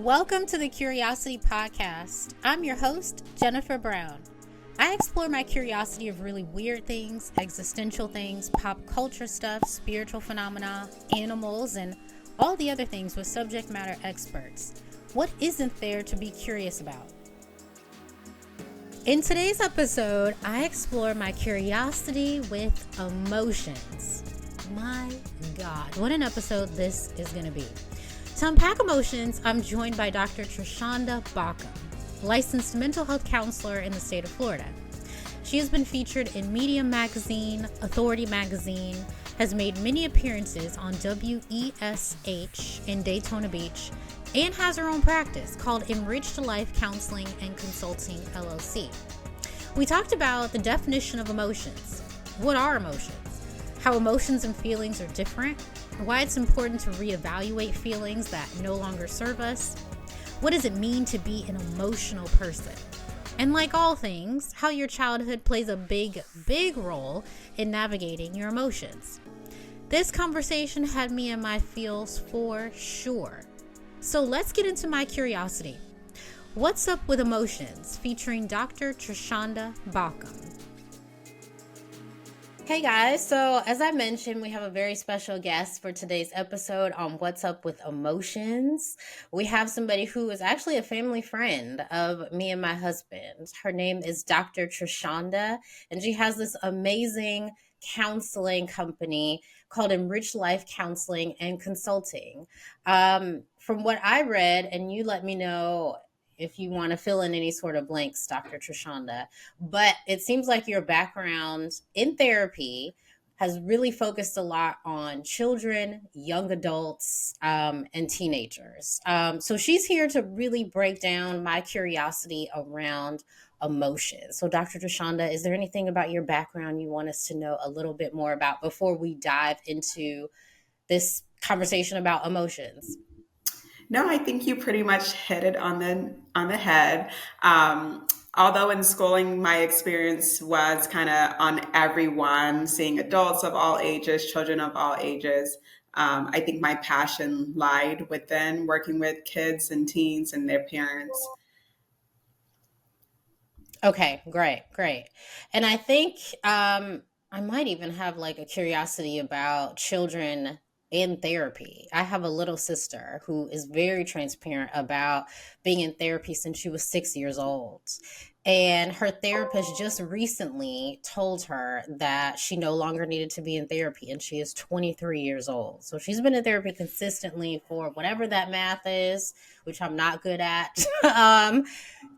Welcome to the Curiosity Podcast. I'm your host, Jennifer Brown. I explore my curiosity of really weird things, existential things, pop culture stuff, spiritual phenomena, animals, and all the other things with subject matter experts. What isn't there to be curious about? In today's episode, I explore my curiosity with emotions. My God, what an episode this is going to be. To unpack emotions, I'm joined by Dr. Treshonda, licensed mental health counselor in the state of Florida. She has been featured in Medium Magazine, Authority Magazine, has made many appearances on WESH in Daytona Beach, and has her own practice called Enriched Life Counseling and Consulting, LLC. We talked about the definition of emotions. What are emotions? How emotions and feelings are different, why it's important to reevaluate feelings that no longer serve us, what does it mean to be an emotional person, and like all things, how your childhood plays a big role in navigating your emotions. This conversation had me in my feels for sure. So let's get into my curiosity. What's Up with Emotions, featuring Dr. Treshonda Baucom. Hey guys, so as I mentioned, we have a very special guest for today's episode on What's Up with Emotions. We have somebody who is actually a family friend of me and my husband. Her name is Dr. Treshonda, and she has this amazing counseling company called Enriched Life Counseling and Consulting. From what I read, and you let me know if you want to fill in any sort of blanks, Dr. Treshonda, but it seems like your background in therapy has really focused a lot on children, young adults, and teenagers. So she's here to really break down my curiosity around emotions. So Dr. Treshonda, is there anything about your background you want us to know a little bit more about before we dive into this conversation about emotions? No, I think you pretty much hit it on the head. Although in schooling, my experience was kind of on everyone, seeing adults of all ages, children of all ages. I think my passion lied within working with kids and teens and their parents. Okay, great. And I think I might even have like a curiosity about children in therapy. I have a little sister who is very transparent about being in therapy since she was 6 years old. And her therapist just recently told her that she no longer needed to be in therapy, and she is 23 years old. So she's been in therapy consistently for whatever that math is, which I'm not good at.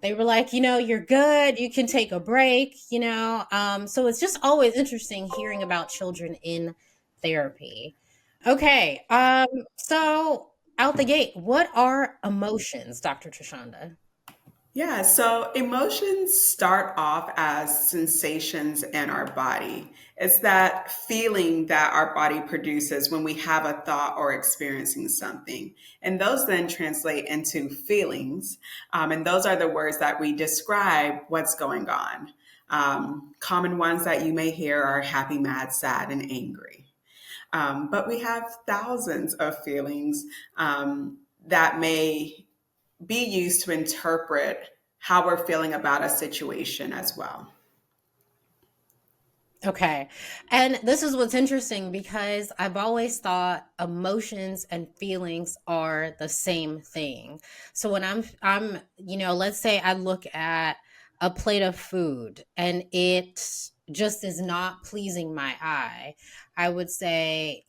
They were like, you're good. You can take a break. So it's just always interesting hearing about children in therapy. Okay. So out the gate, what are emotions, Dr. Treshonda? Yeah, so emotions start off as sensations in our body. It's that feeling that our body produces when we have a thought or experiencing something. And those then translate into feelings. And those are the words that we describe what's going on. Common ones that you may hear are happy, mad, sad, and angry. But we have thousands of feelings that may be used to interpret how we're feeling about a situation as well. Okay. And this is what's interesting because I've always thought emotions and feelings are the same thing. So when let's say I look at a plate of food and it just is not pleasing my eye, I would say,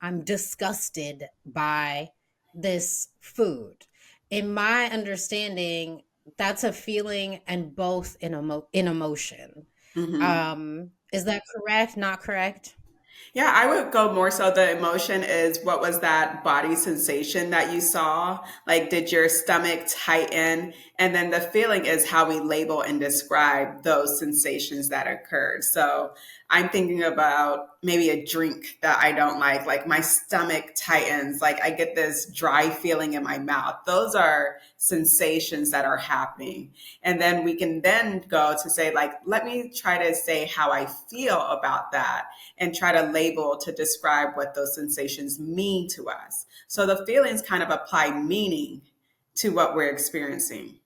I'm disgusted by this food. In my understanding, that's a feeling and both in emotion. Mhm. Is that correct? Not correct? Yeah, I would go more so the emotion is what was that body sensation that you saw? Like, did your stomach tighten? And then the feeling is how we label and describe those sensations that occurred. So I'm thinking about maybe a drink that I don't like my stomach tightens, like I get this dry feeling in my mouth. Those are sensations that are happening. And then we can then go to say, like, let me try to say how I feel about that and try to label to describe what those sensations mean to us. So the feelings kind of apply meaning to what we're experiencing.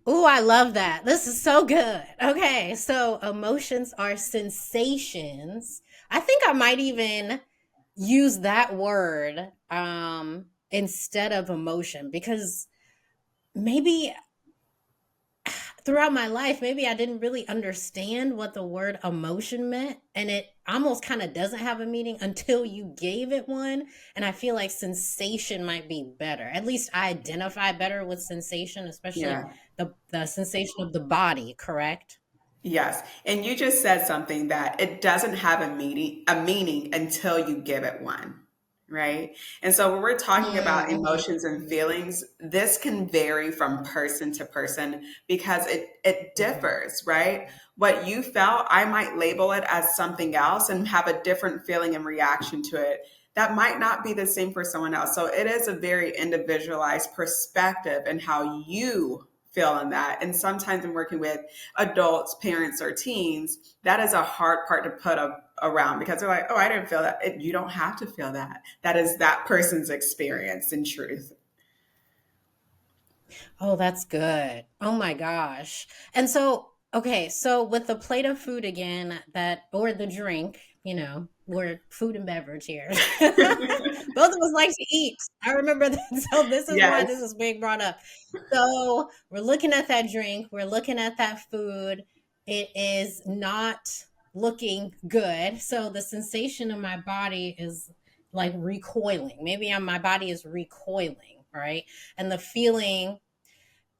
Ooh, I love that. This is so good. Okay, so emotions are sensations. I think I might even use that word instead of emotion, because maybe throughout my life, maybe I didn't really understand what the word emotion meant. And it almost kind of doesn't have a meaning until you gave it one. And I feel like sensation might be better. At least I identify better with sensation, especially Yeah. the sensation of the body, correct? Yes. And you just said something that it doesn't have a meaning until you give it one. Right. And so when we're talking about Mm-hmm. emotions and feelings, this can vary from person to person because it Mm-hmm. differs, right? What you felt, I might label it as something else and have a different feeling and reaction to it. That might not be the same for someone else. So it is a very individualized perspective and how you feel in that. And sometimes in working with adults, parents, or teens, that is a hard part to put around because they're like, oh, I didn't feel that. You don't have to feel that. That is that person's experience in truth. Oh, that's good. Oh my gosh. And so, okay, so with the plate of food again, that or the drink, we're food and beverage here. Both of us like to eat. I remember that. So this is why this Yes. is being brought up. So we're looking at that drink, we're looking at that food. It is not looking good. So the sensation in my body is like recoiling. Maybe my body is recoiling, right? And the feeling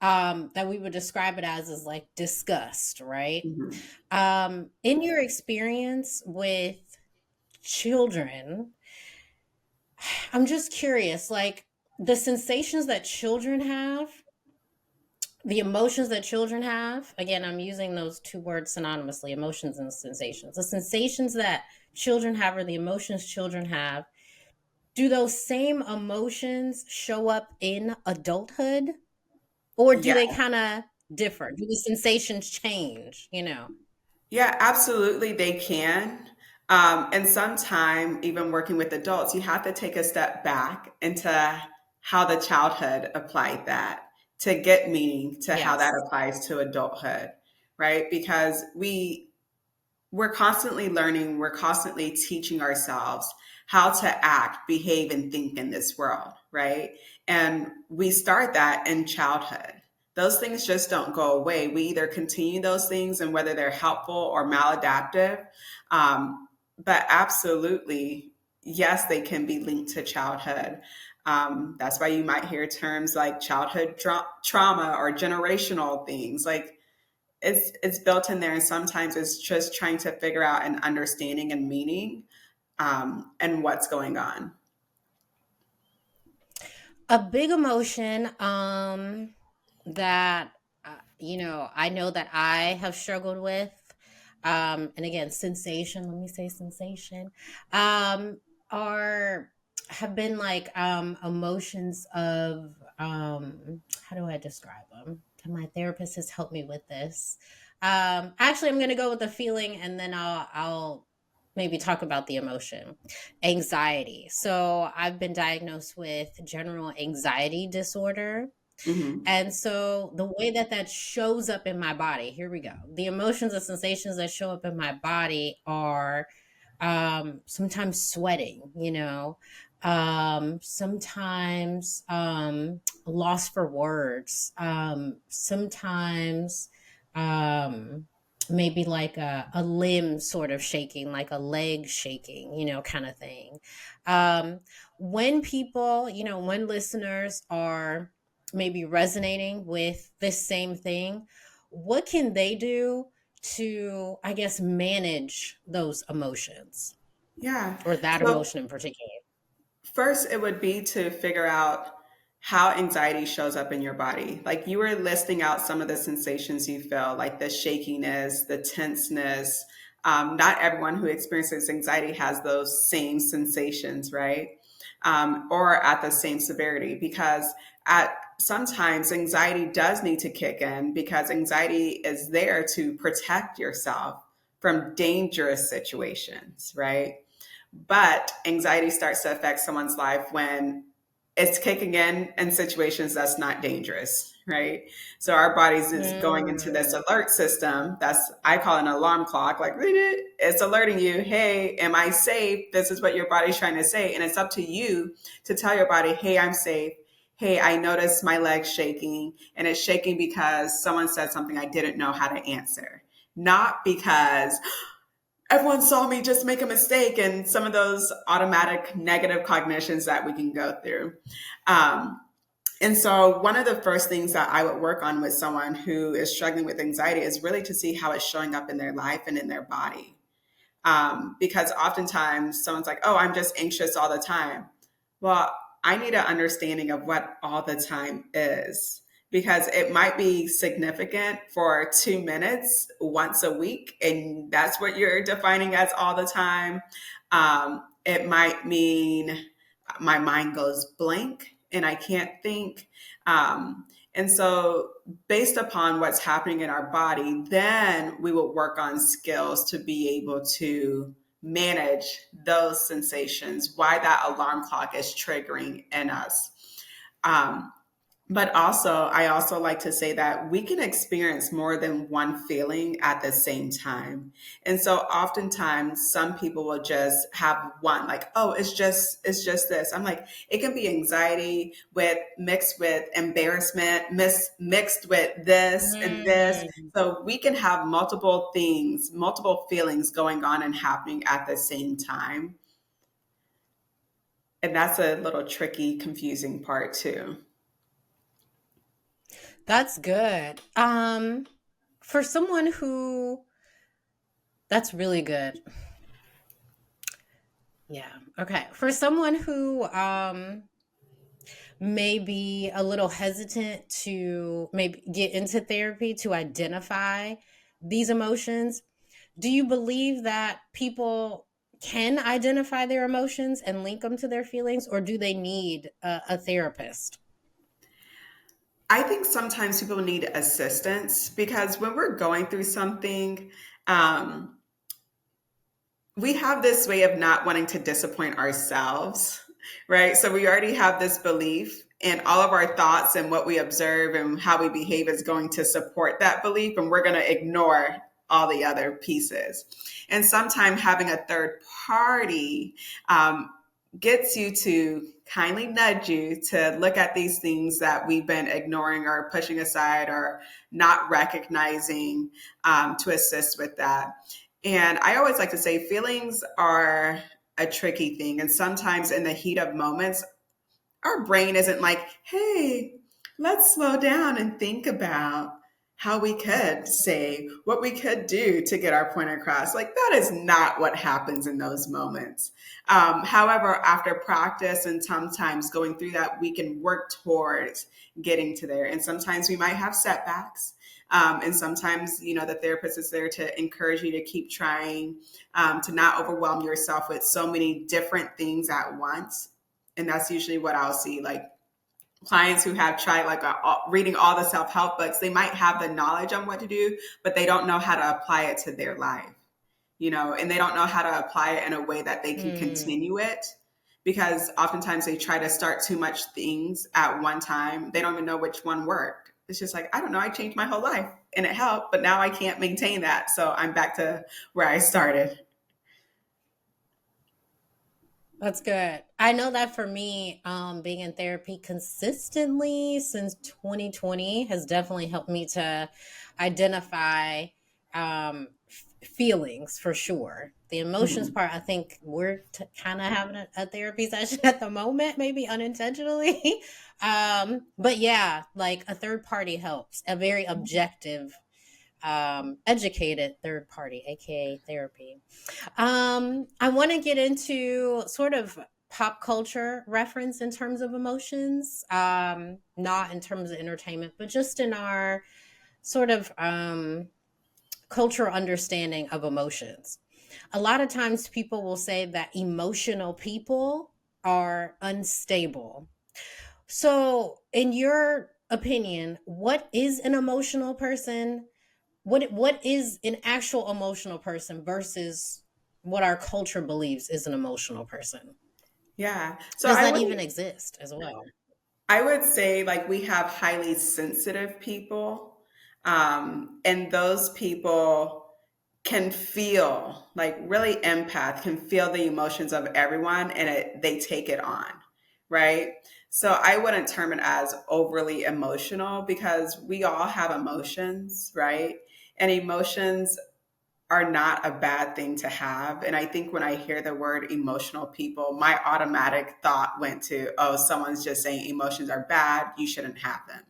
that we would describe it as is like disgust, right? Mhm. In your experience with children, I'm just curious, like the sensations that children have, the emotions that children have. Again, I'm using those two words synonymously, emotions and sensations. The sensations that children have or the emotions children have, do those same emotions show up in adulthood? Or do Yeah. they kind of differ? Do the sensations change? Yeah, absolutely, they can. And sometime, even working with adults, you have to take a step back into how the childhood applied that to get meaning to how that Yes. applies to adulthood, right? Because we're constantly learning, we're constantly teaching ourselves how to act, behave, and think in this world, right? And we start that in childhood. Those things just don't go away. We either continue those things and whether they're helpful or maladaptive. But absolutely, yes, they can be linked to childhood. That's why you might hear terms like childhood trauma or generational things. Like it's built in there, and sometimes it's just trying to figure out an understanding and meaning, and what's going on. A big emotion that I know that I have struggled with, and again, sensation, let me say sensation, are have been like emotions of how do I describe them? And my therapist has helped me with this. Actually, I'm going to go with the feeling, and then I'll maybe talk about the emotion. Anxiety. So I've been diagnosed with general anxiety disorder. Hmm. And so the way that that shows up in my body, here we go. The emotions and sensations that show up in my body are sometimes sweating, sometimes loss for words, sometimes um, maybe like a limb sort of shaking, like a leg shaking, kind of thing. Um, when people, when listeners are maybe resonating with this same thing, what can they do to, I guess, manage those emotions Yeah. or that So emotion in particular? first, it would be to figure out how anxiety shows up in your body. Like you were listing out some of the sensations you feel, like the shakiness, the tenseness. Not everyone who experiences anxiety has those same sensations, right? Or at the same severity, because at sometimes anxiety does need to kick in because anxiety is there to protect yourself from dangerous situations, right? But anxiety starts to affect someone's life when it's kicking in situations that's not dangerous, right? So our bodies is going into this Mm. alert system. That's, I call it an alarm clock. Like it's alerting you, hey, am I safe? This is what your body's trying to say. And it's up to you to tell your body, hey, I'm safe. Hey, I noticed my legs shaking, and it's shaking because someone said something I didn't know how to answer. Not because everyone saw me just make a mistake, and some of those automatic negative cognitions that we can go through. Um, and so, one of the first things that I would work on with someone who is struggling with anxiety is really to see how it's showing up in their life and in their body. Because oftentimes someone's like, oh, I'm just anxious all the time. Well, I need an understanding of what all the time is, because it might be significant for 2 minutes once a week, and that's what you're defining as all the time. It might mean my mind goes blank and I can't think. And so, based upon what's happening in our body, then we will work on skills to be able to manage those sensations, why that alarm clock is triggering in us. Um, but also, I also like to say that we can experience more than one feeling at the same time. And so oftentimes some people will just have one, like, oh, it's just this. I'm like, it can be anxiety with mixed with embarrassment, mixed with this and this. Mm. So we can have multiple things, multiple feelings going on and happening at the same time. And that's a little tricky, confusing part too. That's good. For someone who, that's really good. Yeah. Okay. For someone who may be a little hesitant to maybe get into therapy to identify these emotions, do you believe that people can identify their emotions and link them to their feelings, or do they need a therapist? I think sometimes people need assistance because when we're going through something, um, we have this way of not wanting to disappoint ourselves, right? So we already have this belief, and all of our thoughts and what we observe and how we behave is going to support that belief, and we're going to ignore all the other pieces. And sometimes having a third party um, gets you to kindly nudge you to look at these things that we've been ignoring or pushing aside or not recognizing, to assist with that. And I always like to say feelings are a tricky thing. And sometimes in the heat of moments, our brain isn't like, hey, let's slow down and think about how we could say what we could do to get our point across. Like, that is not what happens in those moments. However, after practice and sometimes going through that, we can work towards getting to there. And sometimes we might have setbacks. And sometimes, the therapist is there to encourage you to keep trying, to not overwhelm yourself with so many different things at once. And that's usually what I'll see. Like clients who have tried like reading all the self-help books, they might have the knowledge on what to do, but they don't know how to apply it to their life, and they don't know how to apply it in a way that they can Hmm. continue it, because oftentimes they try to start too much things at one time. They don't even know which one worked. It's just like, I don't know, I changed my whole life and it helped, but now I can't maintain that. So I'm back to where I started. That's good. I know that for me, being in therapy consistently since 2020 has definitely helped me to identify feelings for sure. The emotions Mhm. part, I think we're kind of having a therapy session at the moment, maybe unintentionally. But yeah, like a third party helps, a very objective, educated third party, aka therapy. I want to get into sort of pop culture reference in terms of emotions, not in terms of entertainment, but just in our sort of cultural understanding of emotions. A lot of times people will say that emotional people are unstable. So, in your opinion, what is an emotional person? What is an actual emotional person versus what our culture believes is an emotional person? Yeah. So Does that even exist as well? I would say like we have highly sensitive people. And those people can feel like really empath can feel the emotions of everyone and they take it on, right? So I wouldn't term it as overly emotional because we all have emotions, right? And emotions are not a bad thing to have. And I think when I hear the word emotional people, my automatic thought went to, oh, someone's just saying emotions are bad, you shouldn't have them.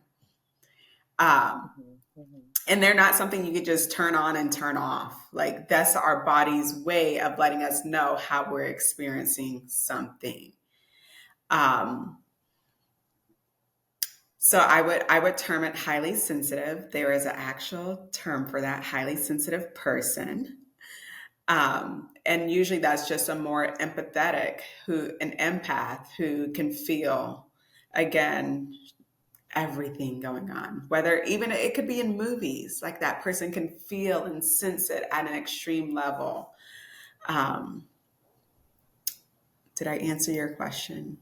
um, Mhm, mhm. and they're not something you could just turn on and turn off. Like that's our body's way of letting us know how we're experiencing something. Um, so I would term it highly sensitive. There is an actual term for that, highly sensitive person. And usually that's just a more empathetic an empath who can feel again everything going on, whether even it could be in movies, like that person can feel and sense it at an extreme level. um, did I answer your question?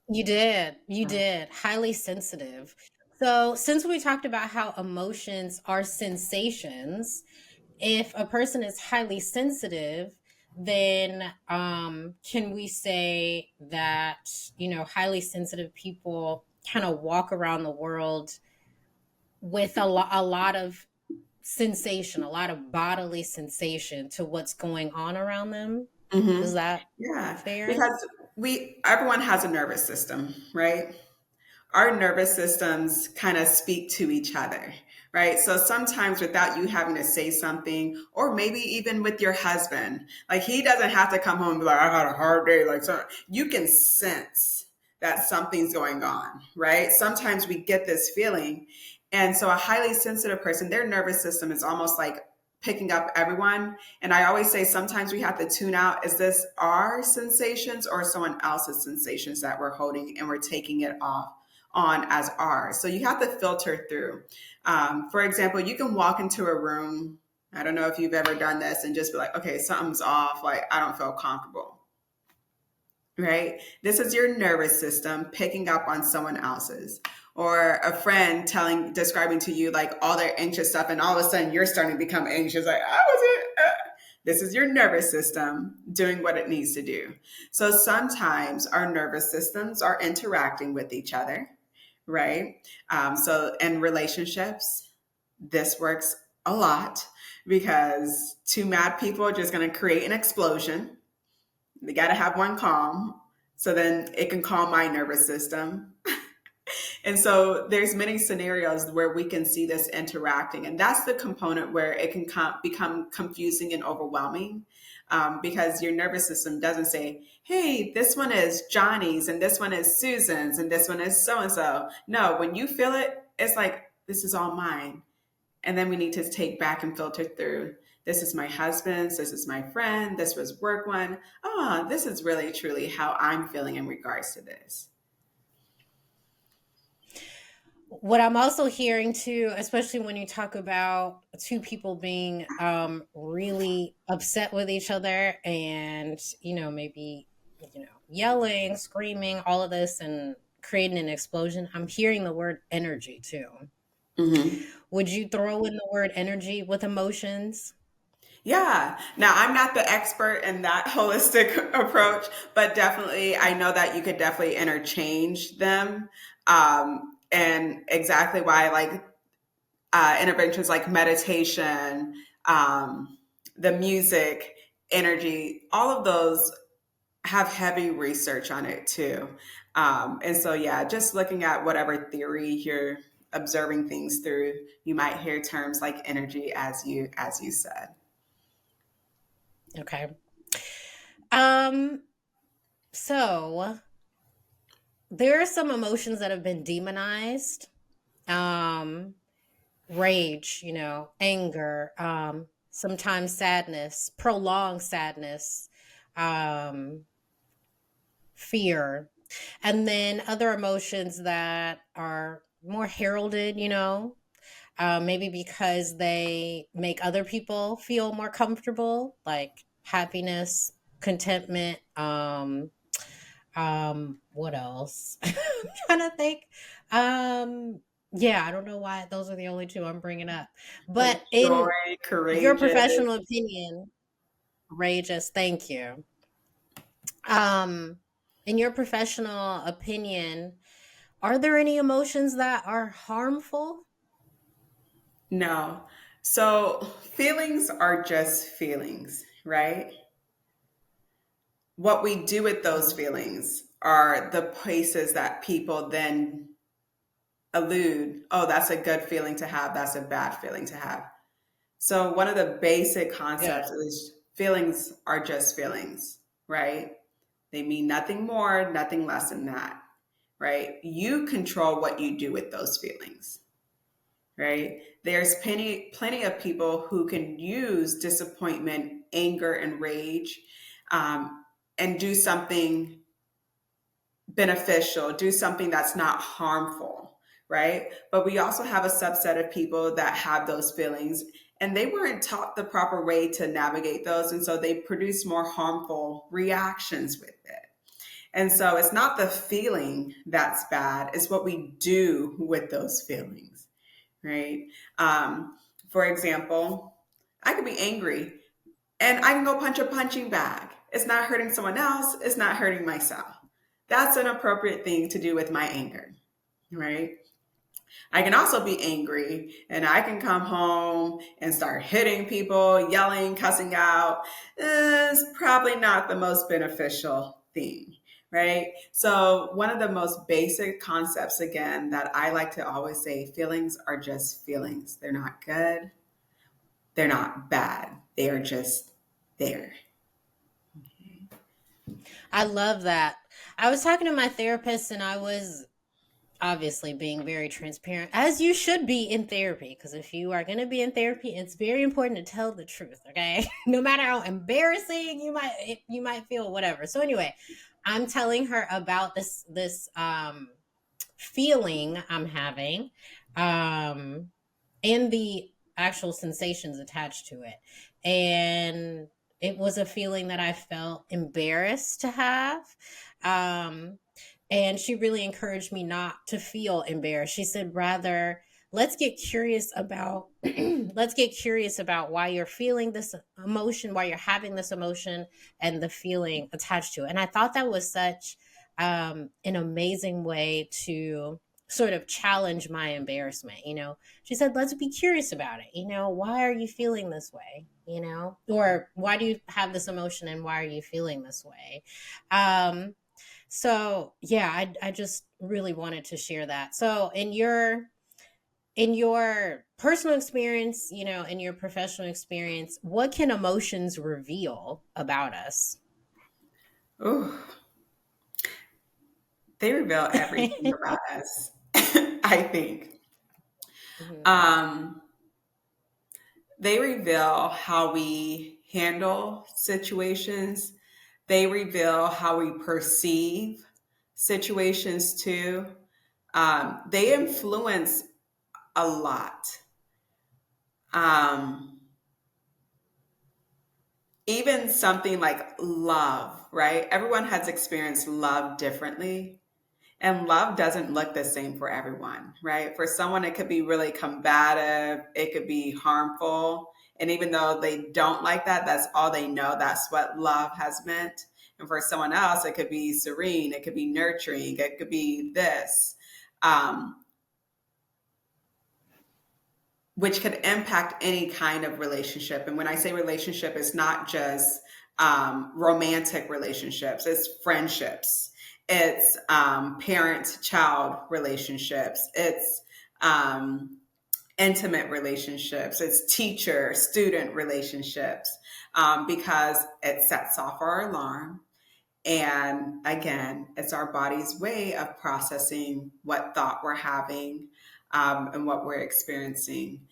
You did. You did. Highly sensitive. So, since we talked about how emotions are sensations, if a person is highly sensitive, then can we say that, highly sensitive people kind of walk around the world with a lot of sensation, a lot of bodily sensation to what's going on around them? Is Hmm. that Yeah, fair? because we everyone has a nervous system, right? Our nervous systems kind of speak to each other, right? So sometimes without you having to say something, or maybe even with your husband, like he doesn't have to come home and be like, I had a hard day. Like, so you can sense that something's going on, right? Sometimes we get this feeling. And so a highly sensitive person, their nervous system is almost like picking up everyone. And I always say sometimes we have to tune out, is this our sensations or someone else's sensations that we're holding and we're taking it off on as ours. So you have to filter through. For example, you can walk into a room. I don't know if you've ever done this and just be like, okay, something's off. Like, I don't feel comfortable. Right? This is your nervous system picking up on someone else's. Or a friend describing to you like all their anxious stuff, and all of a sudden you're starting to become anxious. Like, I wasn't. This is your nervous system doing what it needs to do. So sometimes our nervous systems are interacting with each other, right? So in relationships, this works a lot because two mad people are just going to create an explosion. They got to have one calm. So then it can calm my nervous system. And so there's many scenarios where we can see this interacting, and that's the component where it can become confusing and overwhelming, because your nervous system doesn't say, "Hey, this one is Johnny's, and this one is Susan's, and this one is so and so." No, when you feel it, it's like this is all mine, and then we need to take back and filter through. This is my husband's. This is my friend. This was work one. Ah, this is really truly how I'm feeling in regards to this. What I'm also hearing too, especially when you talk about two people being really upset with each other and, maybe, yelling, screaming, all of this and creating an explosion, I'm hearing the word energy too. Hmm. Would you throw in the word energy with emotions? Yeah. Now, I'm not the expert in that holistic approach, but definitely I know that you could definitely interchange them. And exactly why, like interventions like meditation, the music, energy, all of those have heavy research on it too. And so, yeah, just looking at whatever theory you're observing things through, you might hear terms like energy, as you said. Okay. Um, so there are some emotions that have been demonized. Um, Rage, anger, sometimes sadness, prolonged sadness, um, fear, and then other emotions that are more heralded, maybe because they make other people feel more comfortable, like happiness, contentment. What else? I'm trying to think. Um, yeah, I don't know why those are the only two I'm bringing up. Like But joy, in your courageous. professional opinion, courageous, thank you. Um, in your professional opinion, are there any emotions that are harmful? No. So feelings are just feelings, right? What we do with those Mhm. feelings are the places that people then allude, oh, that's a good feeling to have, that's a bad feeling to have. So, one of the basic Yeah. concepts is feelings are just feelings, right? They mean nothing more, nothing less than that, right? You control what you do with those feelings, right? There's plenty of people who can use disappointment, anger, and rage, um, and do something beneficial, do something that's not harmful, right? But we also have a subset of people that have those feelings and they weren't taught the proper way to navigate those. And so they produce more harmful reactions with it. And so it's not the feeling that's bad, it's what we do with those feelings, right? Um, for example, I could be angry and I can go punch a punching bag. It's not hurting someone else, it's not hurting myself. That's an appropriate thing to do with my anger, right? I can also be angry and I can come home and start hitting people, yelling, cussing out. It's probably not the most beneficial thing, right? So, one of the most basic concepts, again, that I like to always say feelings are just feelings. They're not good, they're not bad, they are just there. I love that. I was talking to my therapist and I was obviously being very transparent, as you should be in therapy. Because if you are going to be in therapy, it's very important to tell the truth. Okay, no matter how embarrassing you might feel, whatever. So anyway, I'm telling her about this feeling I'm having, um, and the actual sensations attached to it, and it was a feeling that I felt embarrassed to have. Um, and she really encouraged me not to feel embarrassed. She said, rather, let's get curious about let's get curious about why you're feeling this emotion, why you're having this emotion, and the feeling attached to it. And I thought that was such an amazing way to sort of challenge my embarrassment. She said, let's be curious about it. Why are you feeling this way? Or why do you have this emotion and why are you feeling this way? So yeah, I just really wanted to share that. So in your personal experience, in your professional experience, what can emotions reveal about us? Ooh, they reveal everything about us, I think. Mhm. Um, they reveal how we handle situations. They reveal how we perceive situations too. They influence a lot. Um, Even something like love, right? Everyone has experienced love differently. And love doesn't look the same for everyone, right? For someone, it could be really combative, it could be harmful. And even though they don't like that, that's all they know. That's what love has meant. And for someone else, it could be serene, it could be nurturing, it could be this, which could impact any kind of relationship. And when I say relationship, it's not just romantic relationships, it's friendships, it's parent child relationships, it's um, intimate relationships, it's teacher student relationships, because it sets off our alarm. And again, it's our body's way of processing what thought we're having, and what we're experiencing.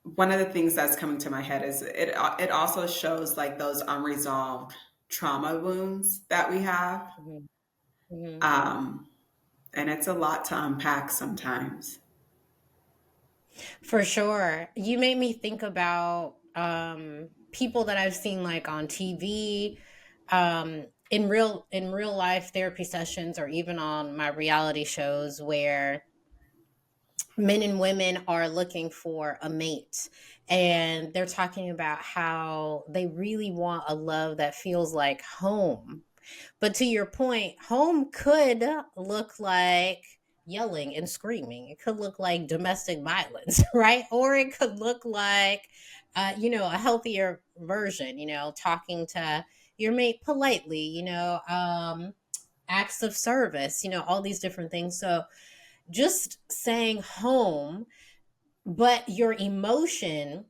One of the things that's coming to my head is it also shows like those unresolved trauma wounds that we have, Mhm. Mhm. um, and it's a lot to unpack sometimes. For sure. You made me think about people that I've seen like on TV, In real life therapy sessions, or even on my reality shows where men and women are looking for a mate, and they're talking about how they really want a love that feels like home. But to your point, home could look like yelling and screaming. It could look like domestic violence, right? Or it could look like, a healthier version, talking to your mate politely, acts of service, all these different things. So just saying home, but your emotion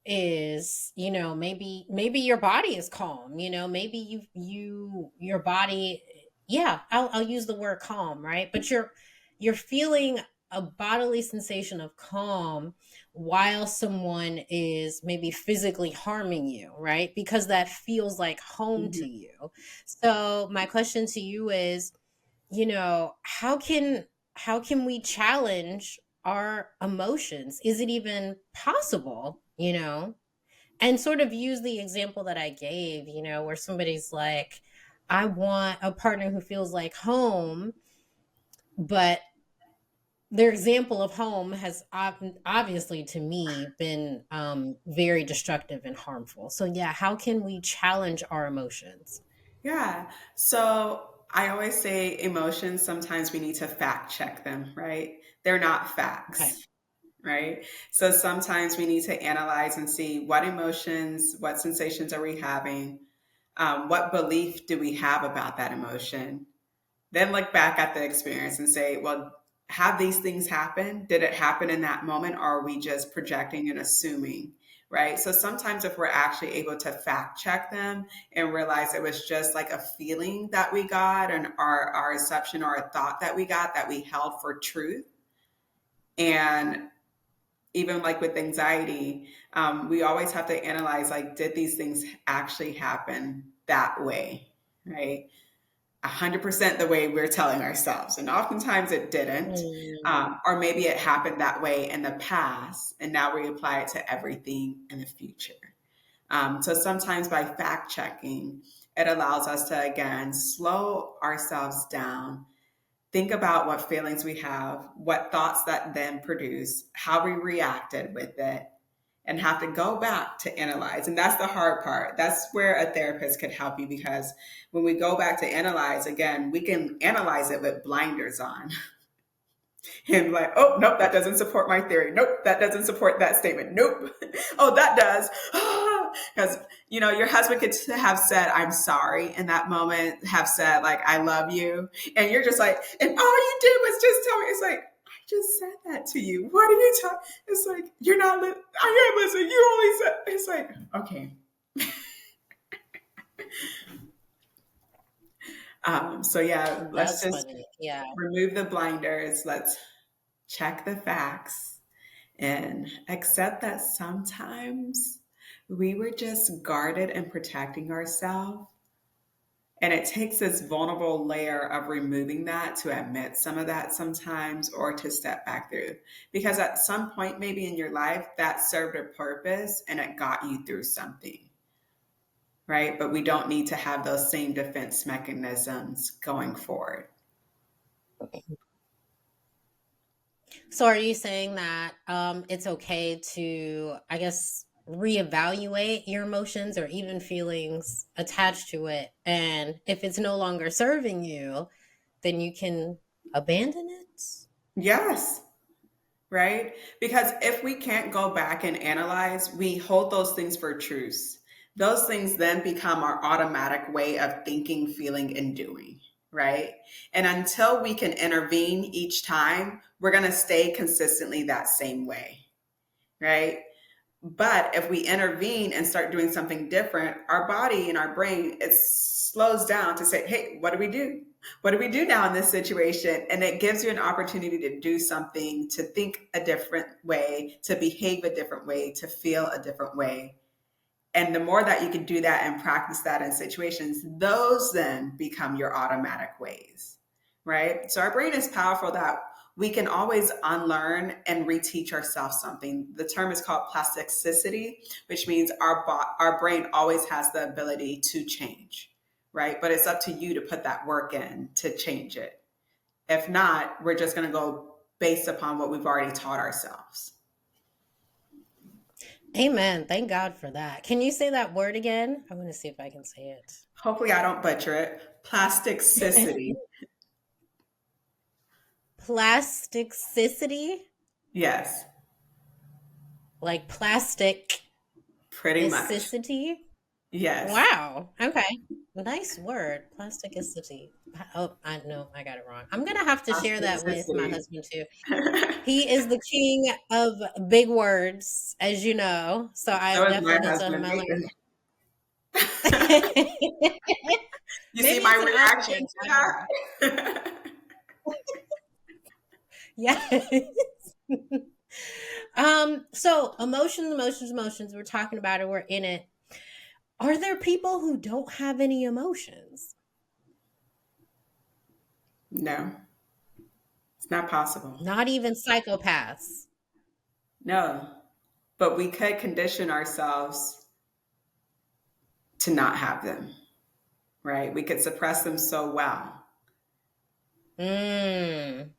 is, maybe your body is calm, maybe your body, yeah, I'll use the word calm, right? But you're feeling a bodily sensation of calm while someone is maybe physically harming you, right? Because that feels like home Mhm. to you. So my question to you is, how can we challenge our emotions? Is it even possible, and sort of use the example that I gave, where somebody's like, I want a partner who feels like home, but their example of home has obviously, to me, been very destructive and harmful. So yeah, how can we challenge our emotions? Yeah. So I always say emotions, sometimes we need to fact check them, right? They're not Okay. facts, right? So sometimes we need to analyze and see what emotions, what sensations are we having? What belief do we have about that emotion? Then look back at the experience and say, well, have these things happen? Did it happen in that moment? Or are we just projecting and assuming? Right. So sometimes if we're actually able to fact check them and realize it was just like a feeling that we got and our assumption or a thought that we got that we held for truth. And even like with anxiety, we always have to analyze like, did these things actually happen that way? Right. 100% the way we're telling ourselves. And oftentimes it didn't. Mm. Or maybe it happened that way in the past, and now we apply it to everything in the future. So sometimes by fact checking, it allows us to, again, slow ourselves down, think about what feelings we have, what thoughts that then produce, how we reacted with it, and have to go back to analyze. And that's the hard part. That's where a therapist could help you, because when we go back to analyze, again, we can analyze it with blinders on and like, oh, nope, that doesn't support my theory. Nope, that doesn't support that statement. Nope. Oh, that does. Because, your husband could have said, I'm sorry in that moment, have said, like, I love you. And you're just like, and all you did was just tell me. It's like, I just said that to you. What are you talking? It's like, you're not, I am listening. You only said, it's like, okay. So yeah, let's That's just funny. Yeah. remove the blinders. Let's check the facts and accept that sometimes we were just guarded and protecting ourselves. And it takes this vulnerable layer of removing that to admit some of that sometimes, or to step back through. Because at some point, maybe in your life, that served a purpose and it got you through something, right? But we don't need to have those same defense mechanisms going forward. So are you saying that it's okay to, I guess, reevaluate your emotions or even feelings attached to it? And if it's no longer serving you, then you can abandon it? Yes. Right? Because if we can't go back and analyze, we hold those things for truths. Those things then become our automatic way of thinking, feeling, and doing. Right? And until we can intervene each time, we're going to stay consistently that same way. Right? But if we intervene and start doing something different, our body and our brain, it slows down to say, hey, what do we do? What do we do now in this situation? And it gives you an opportunity to do something, to think a different way, to behave a different way, to feel a different way. And the more that you can do that and practice that in situations, those then become your automatic ways, right? So our brain is powerful that we can always unlearn and reteach ourselves something. The term is called plasticity, which means our brain always has the ability to change, right? But it's up to you to put that work in to change it. If not, we're just going to go based upon what we've already taught ourselves. Amen. Thank God for that. Can you say that word again? I want to see if I can say Hopefully, I don't butcher it. it. Plasticity. Plasticity, Yes, like plastic pretty much. isicity. Yes. Wow. Okay. Nice word. Plasticity. Oh, I know I got it wrong. I'm gonna have to share that with my Plasticity. husband too. He is the king of big words, as you know. So I So is my definitely need to tell him husband. I Nathan. learned. You see Maybe my it's an us reaction thing. I don't know. to that? Yes. So emotions. We're talking about it. We're in it. Are there people who don't have any emotions? No, it's not possible. Not even psychopaths. No, but we could condition ourselves to not have them, right? We could suppress them so well. Mm.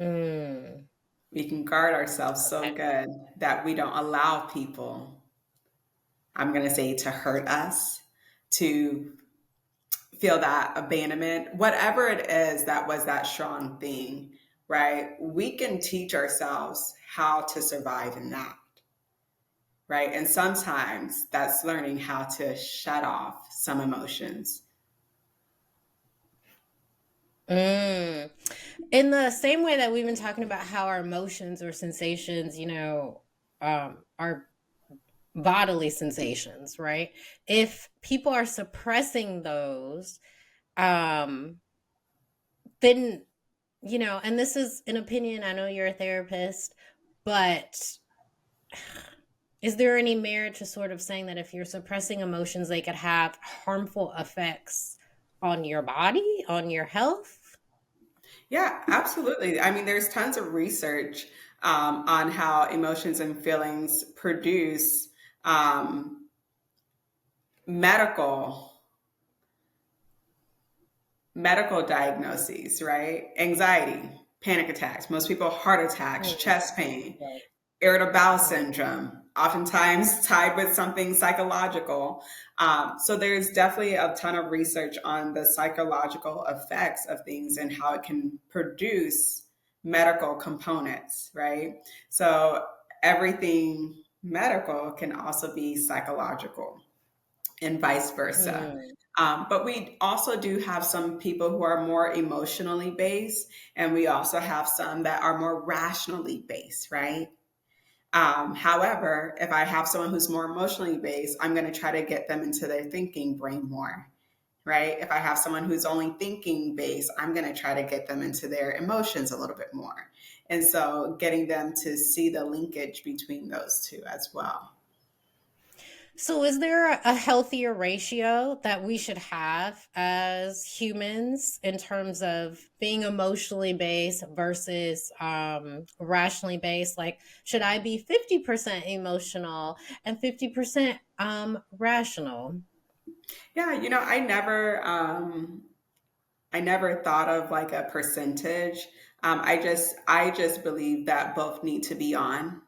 Mm. We can guard ourselves so Okay. good that we don't allow people, I'm going to say, to hurt us, to feel that abandonment, whatever it is that was that strong thing, right? We can teach ourselves how to survive in that, right? And sometimes that's learning how to shut off some emotions. Mm. In the same way that we've been talking about how our emotions or sensations, are bodily sensations, right? If people are suppressing those, um, then, and this is an opinion, I know you're a therapist, but is there any merit to sort of saying that if you're suppressing emotions, they could have harmful effects on your body, on your health? Yeah, absolutely. I mean, there's tons of research on how emotions and feelings produce um, medical medical diagnoses, right? Anxiety, panic attacks, most people heart attacks, Mm, chest pain, right. irritable bowel Mm, syndrome, oftentimes tied with something psychological. So there's definitely a ton of research on the psychological effects of things and how it can produce medical components, right? So everything medical can also be psychological and vice versa. mm, But we also do have some people who are more emotionally based, and we also have some that are more rationally based, right? However, if I have someone who's more emotionally based, I'm going to try to get them into their thinking brain more, right? If I have someone who's only thinking based, I'm going to try to get them into their emotions a little bit more. And so getting them to see the linkage between those two as well. So, is there a healthier ratio that we should have as humans in terms of being emotionally based versus rationally based? Like, should I be 50% emotional and 50% rational? Yeah, I never thought of like a percentage. I just believe that both need to be on,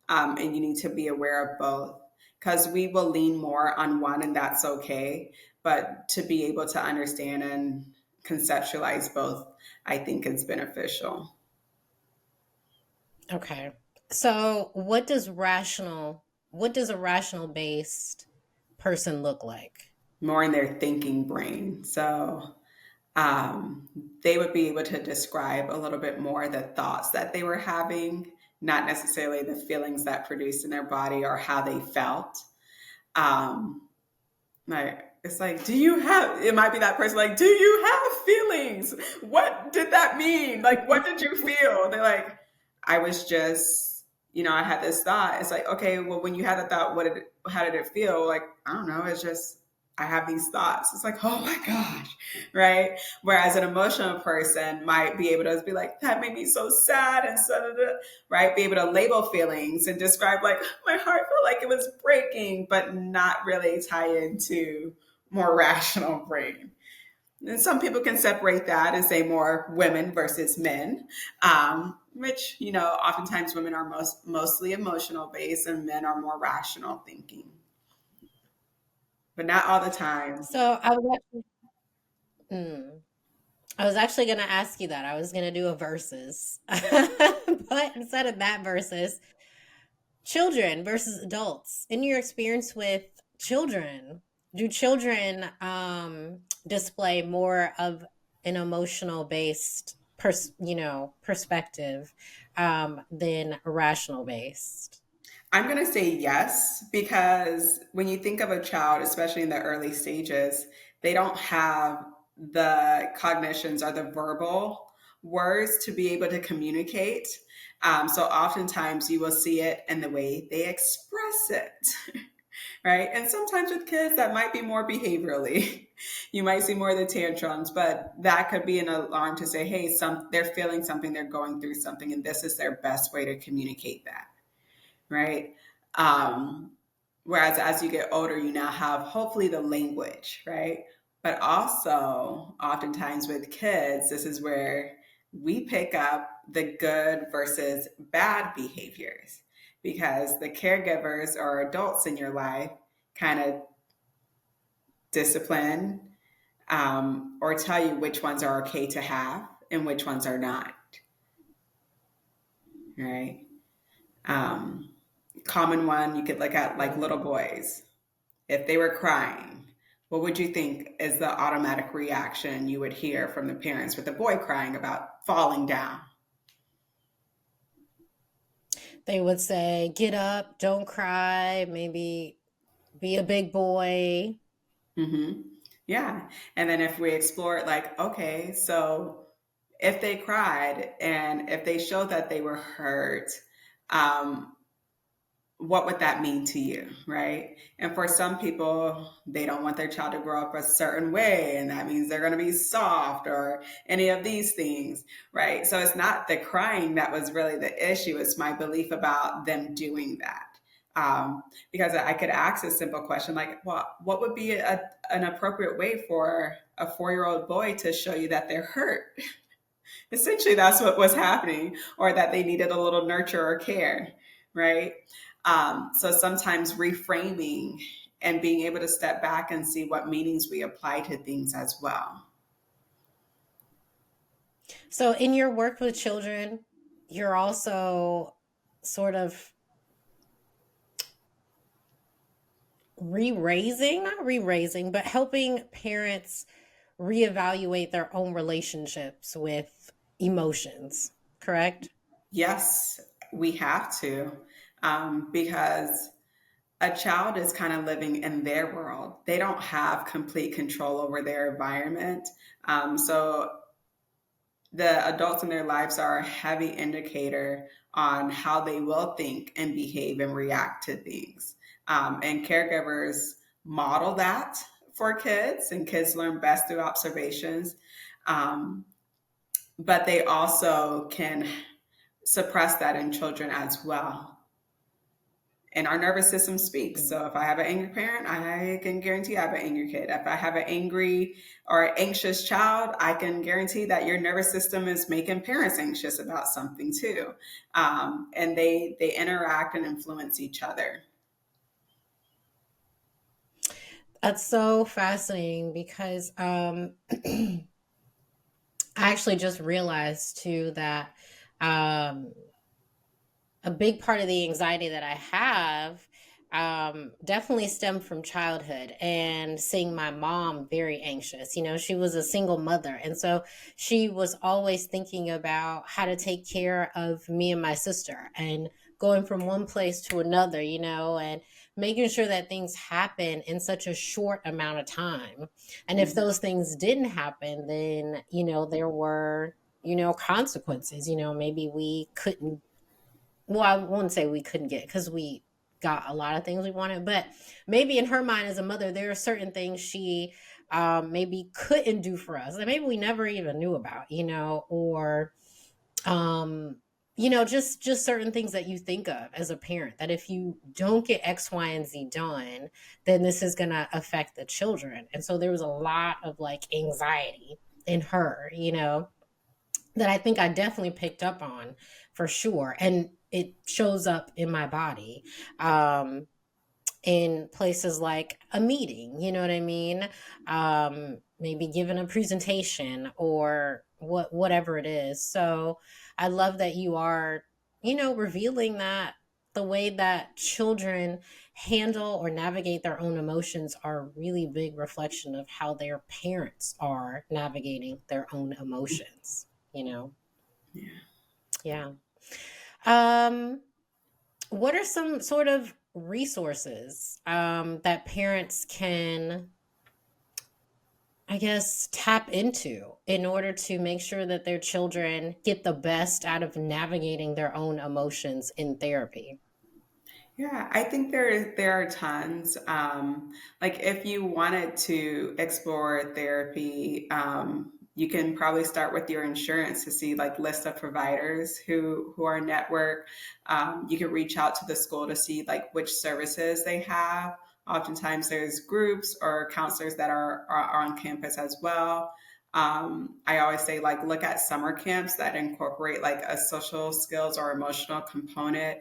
and you need to be aware of both because we will lean more on one, and that's okay. But to be able to understand and conceptualize both, I think is beneficial. Okay. So, what does a rational based person look like? More in their thinking brain. So um, they would be able to describe a little bit more the thoughts that they were having, not necessarily the feelings that produced in their body or how they felt. Um, like it's like, do you have? It might be that person like, do you have feelings? What did that mean? Like, what did you feel? They're like, I was just, I had this thought. It's like, okay, well, when you had the thought, how did it feel? Like, I don't know. It's just, I have these thoughts. It's like, oh my gosh. right? Whereas an emotional person might be able to be like, that made me so sad and so, right? Be able to label feelings and describe like, my heart felt like it was breaking, but not really tie into more rational brain. And some people can separate that and say more women versus men, which, oftentimes women are mostly emotional based and men are more rational thinking, but not all the time. So mm, I was actually going to ask you that. I was going to do a versus, but instead of that versus, children versus adults. In your experience with children, do children display more of an emotional based perspective than rational based? I'm going to say yes, because when you think of a child, especially in the early stages, they don't have the cognitions or the verbal words to be able to communicate. So oftentimes you will see it in the way they express it, right? And sometimes with kids, that might be more behaviorally. You might see more of the tantrums, but that could be an alarm to say, hey, they're feeling something, they're going through something, and this is their best way to communicate that, right? Um, Whereas as you get older, you now have hopefully the language, right? But also, oftentimes with kids, this is where we pick up the good versus bad behaviors, because the caregivers or adults in your life kind of discipline, or tell you which ones are okay to have and which ones are not, right? Um, Common one you could look at, like little boys. If they were crying, what would you think is the automatic reaction you would hear from the parents with a boy crying about falling down? They would say, "Get up, don't cry, maybe be a big boy." Mm-hmm. Yeah. And then if we explore it, like, okay, so if they cried and if they showed that they were hurt, um, what would that mean to you, right? And for some people, they don't want their child to grow up a certain way, and that means they're going to be soft or any of these things, right? So it's not the crying that was really the issue, it's my belief about them doing that. Because I could ask a simple question like, well, what would be an appropriate way for a 4-year-old boy to show you that they're hurt? Essentially, that's what was happening, or that they needed a little nurture or care, right? So sometimes reframing and being able to step back and see what meanings we apply to things as well. So, in your work with children, you're also sort of not re-raising, but helping parents reevaluate their own relationships with emotions, correct? Yes, we have to, because a child is kind of living in their world. They don't have complete control over their environment. So the adults in their lives are a heavy indicator on how they will think and behave and react to things. And caregivers model that for kids, and kids learn best through observations. Um, but they also can suppress that in children as well. And our nervous system speaks. Mm. So if I have an angry parent, I can guarantee I have an angry kid. If I have an angry or anxious child, I can guarantee that your nervous system is making parents anxious about something too. And they interact and influence each other. That's so fascinating because I actually just realized too that um, a big part of the anxiety that I have definitely stemmed from childhood and seeing my mom very anxious. She was a single mother. And so she was always thinking about how to take care of me and my sister and going from one place to another, and making sure that things happen in such a short amount of time. And if those things didn't happen, then, there were, consequences. Maybe we couldn't, well, I won't say we couldn't get, because we got a lot of things we wanted, but maybe in her mind as a mother, there are certain things she maybe couldn't do for us, that maybe we never even knew about, or um just certain things that you think of as a parent, that if you don't get X, Y, and Z done, then this is going to affect the children. And so there was a lot of like anxiety in her, that I think I definitely picked up on for sure. And it shows up in my body. In places like a meeting, you know what I mean? Maybe giving a presentation or whatever it is. So I love that you are, revealing that the way that children handle or navigate their own emotions are a really big reflection of how their parents are navigating their own emotions, you know? Yeah. Yeah. Um, what are some sort of resources that parents can, I guess, tap into in order to make sure that their children get the best out of navigating their own emotions in therapy? Yeah, I think there are tons. Like if you wanted to explore therapy, you can probably start with your insurance to see like list of providers who are network. You can reach out to the school to see like which services they have. Oftentimes there's groups or counselors that are on campus as well. I always say like look at summer camps that incorporate like a social skills or emotional component.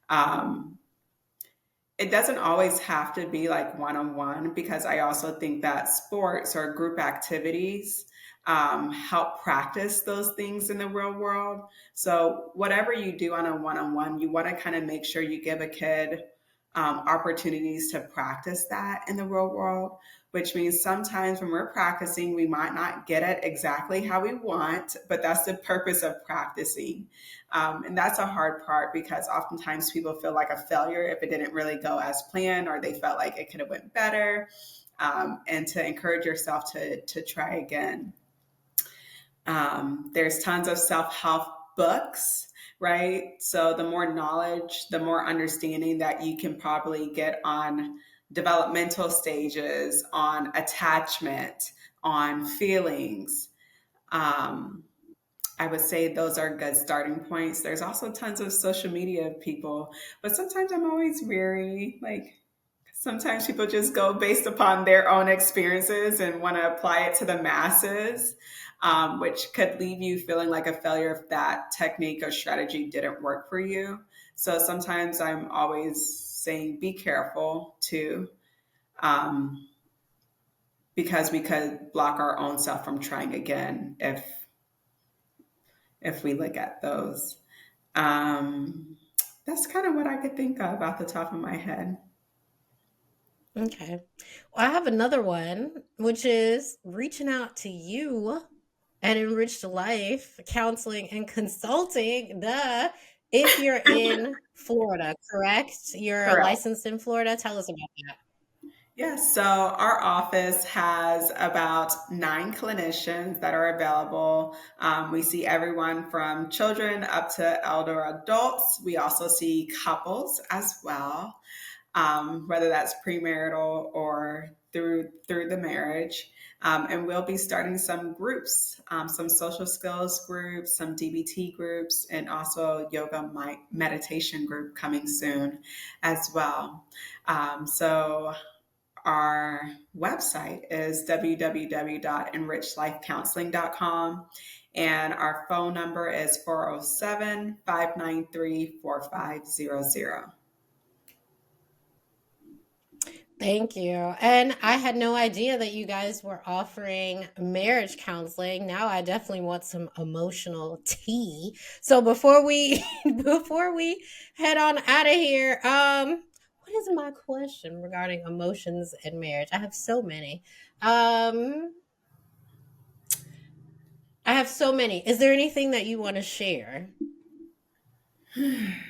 Um, it doesn't always have to be like one on one, because I also think that sports or group activities help practice those things in the real world. So, whatever you do on a one on one, you want to kind of make sure you give a kid opportunities to practice that in the real world, which means sometimes when we're practicing, we might not get it exactly how we want, but that's the purpose of practicing. And that's a hard part, because oftentimes people feel like a failure if it didn't really go as planned, or they felt like it could have went better. And to encourage yourself to try again. There's tons of self-help books, right? So the more knowledge, the more understanding that you can probably get on developmental stages, on attachment, on feelings. Um, I would say those are good starting points. There's also tons of social media people, but sometimes I'm always weary. Like sometimes people just go based upon their own experiences and want to apply it to the masses, which could leave you feeling like a failure if that technique or strategy didn't work for you. So sometimes I'm always saying be careful too, um, because we could block our own self from trying again if we look at those. Um, that's kind of what I could think of off the top of my head. Okay. Well, I have another one, which is reaching out to you at Enriched Life Counseling and Consulting. Duh. If you're in Florida, correct? You're Correct. licensed in Florida. Tell us about that. Yes, so our office has about 9 clinicians that are available. We see everyone from children up to elder adults. We also see couples as well, whether that's premarital or through the marriage. And we'll be starting some groups, some social skills groups, some DBT groups, and also yoga meditation group coming soon as well. So our website is www.enrichedlifecounseling.com, and our phone number is 407-593-4500. Thank you. And I had no idea that you guys were offering marriage counseling. Now I definitely want some emotional tea. So before we before we head on out of here, what is my question regarding emotions and marriage? I have so many. Um I have so many. Is there anything that you want to share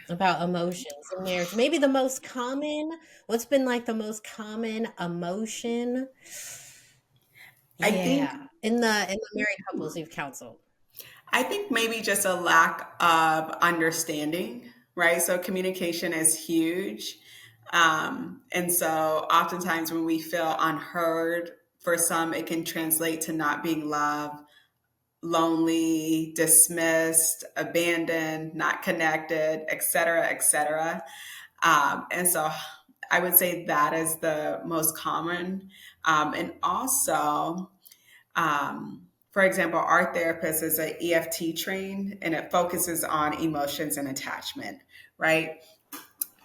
about emotions and marriage? Maybe the most common, what's been like the most common emotion? I think Yeah, in the married couples you've counseled. I think maybe just a lack of understanding, right? So communication is huge. And so oftentimes when we feel unheard For some, it can translate to not being loved, lonely, dismissed, abandoned, not connected, etc., etc. And so I would say that is the most common. And also, for example, our therapist is a EFT trained and it focuses on emotions and attachment, right?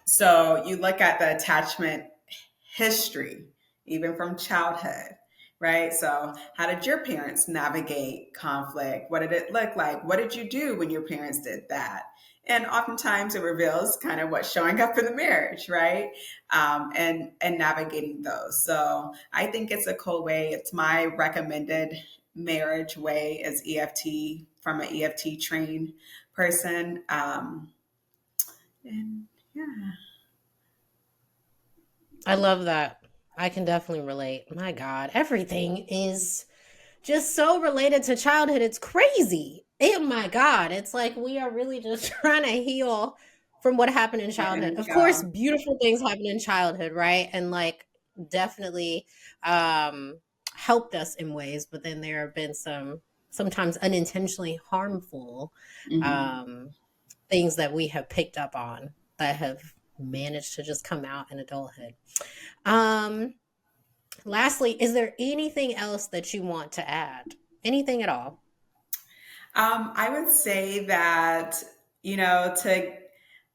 So you look at the attachment history, even from childhood, right? So, how did your parents navigate conflict? What did it look like? What did you do when your parents did that? And oftentimes it reveals kind of what's showing up in the marriage, right? And navigating those. So I think it's a cool way. It's my recommended marriage way is EFT from an EFT trained person. And yeah. I love that. I can definitely relate. My God, everything is just so related to childhood. It's crazy. Oh my God. It's like we are really just trying to heal from what happened in childhood. And Of course, beautiful things happen in childhood, right? And like definitely um helped us in ways, but then there have been some sometimes unintentionally harmful mhm. um things that we have picked up on that have managed to just come out in adulthood. Um Lastly, is there anything else that you want to add? Anything at all? I would say that, to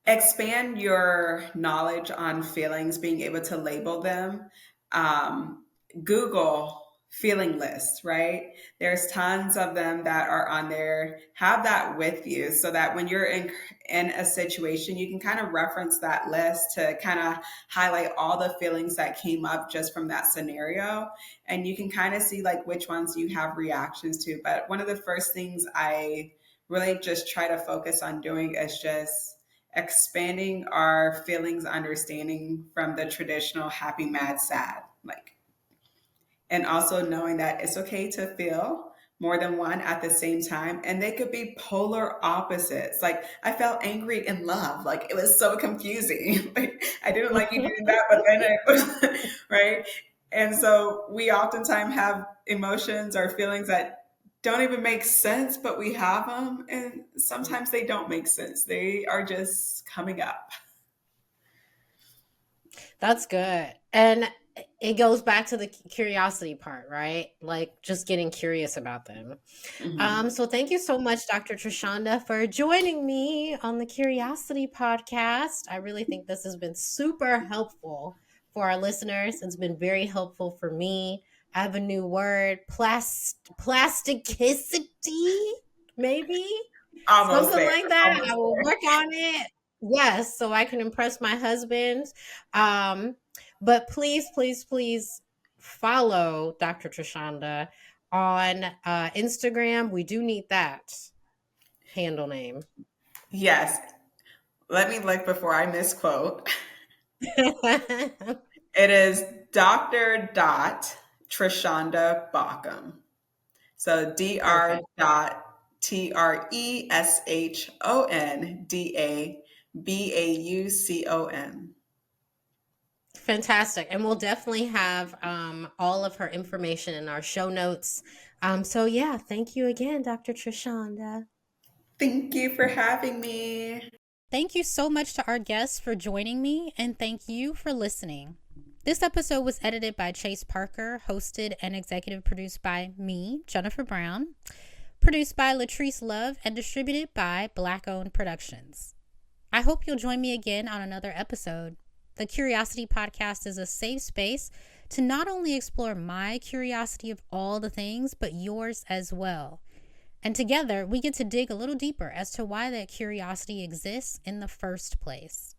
expand your knowledge on feelings, being able to label them, um, Google feeling lists, right? There's tons of them that are on there. Have that with you so that when you're in a situation, you can kind of reference that list to kind of highlight all the feelings that came up just from that scenario, and you can kind of see like which ones you have reactions to. But one of the first things I really just try to focus on doing is just expanding our feelings understanding from the traditional happy, mad, sad, like, and also knowing that it's okay to feel more than one at the same time, and they could be polar opposites. Like I felt angry in love, like it was so confusing. Like I didn't like you doing that, but then it was right. And so we oftentimes have emotions or feelings that don't even make sense, but we have them, and sometimes they don't make sense. They are just coming up. That's good. And it goes back to the curiosity part, right? Like just getting curious about them. Mhm. So thank you so much, Dr. Treshonda, for joining me on the Curiosity Podcast. I really think this has been super helpful for our listeners. It's been very helpful for me. I have a new word, plasticity, maybe Almost something there. like that. I Almost will there. work on it. Yes, so I can impress my husband. Um, but please, please, please follow Dr. Treshonda on Instagram. We do need that handle name. Yes. Let me look before I misquote. It is Dr. Treshonda Baucom. So Dr. Perfect. Treshonda Baucom. Fantastic. And we'll definitely have all of her information in our show notes. So, yeah, thank you again, Dr. Treshonda. Thank you for having me. Thank you so much to our guests for joining me, and thank you for listening. This episode was edited by Chase Parker, hosted and executive produced by me, Jennifer Brown, produced by Latrice Love, and distributed by Black Owned Productions. I hope you'll join me again on another episode. The Curiosity Podcast is a safe space to not only explore my curiosity of all the things, but yours as well. And together, we get to dig a little deeper as to why that curiosity exists in the first place.